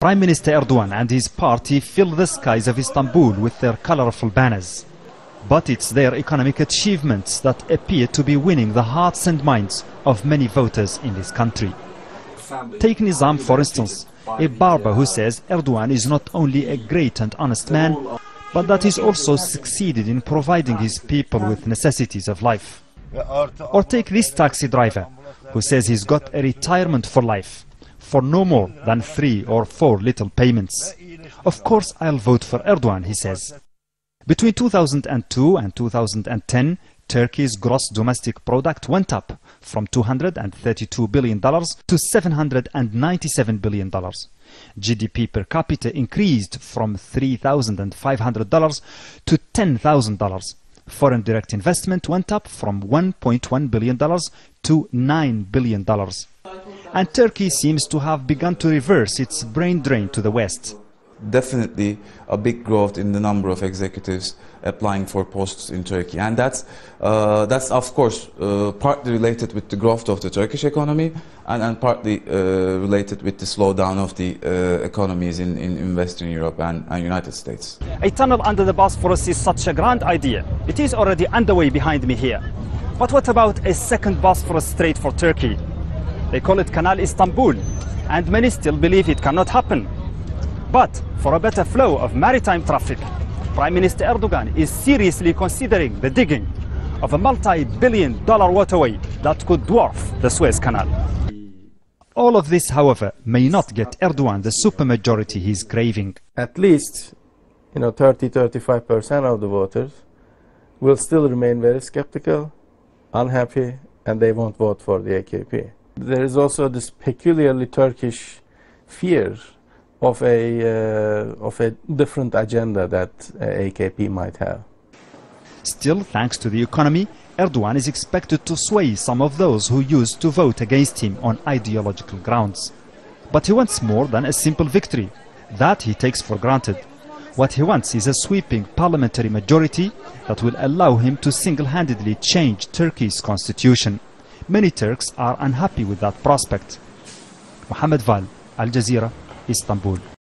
Prime Minister Erdogan and his party fill the skies of Istanbul with their colorful banners. But it's their economic achievements that appear to be winning the hearts and minds of many voters in this country. Take Nizam, for instance, a barber who says Erdogan is not only a great and honest man, but that he's also succeeded in providing his people with necessities of life. Or take this taxi driver who says he's got a retirement for life, for no more than 3 or 4 little payments. Of course I'll vote for Erdogan, he says. Between 2002 and 2010, Turkey's gross domestic product went up from $232 billion to $797 billion. GDP per capita increased from $3,500 to $10,000. Foreign direct investment went up from $1.1 billion to $9 billion. And Turkey seems to have begun to reverse its brain drain to the West. Definitely a big growth in the number of executives applying for posts in Turkey, and that's of course partly related with the growth of the Turkish economy and partly related with the slowdown of the economies in Western Europe and United States. A tunnel under the Bosphorus is such a grand idea. It is already underway behind me here. But what about a second Bosphorus Strait for Turkey? They call it Canal Istanbul, and many still believe it cannot happen. But for a better flow of maritime traffic, Prime Minister Erdogan is seriously considering the digging of a multi-billion-dollar waterway that could dwarf the Suez Canal. All of this, however, may not get Erdogan the supermajority he's craving. At least, 30–35% of the voters will still remain very skeptical, unhappy, and they won't vote for the AKP. There is also this peculiarly Turkish fear of a different agenda that AKP might have. Still, thanks to the economy, Erdogan is expected to sway some of those who used to vote against him on ideological grounds. But he wants more than a simple victory. That he takes for granted. What he wants is a sweeping parliamentary majority that will allow him to single-handedly change Turkey's constitution. Many Turks are unhappy with that prospect. Mohamed Vall, Al Jazeera, Istanbul.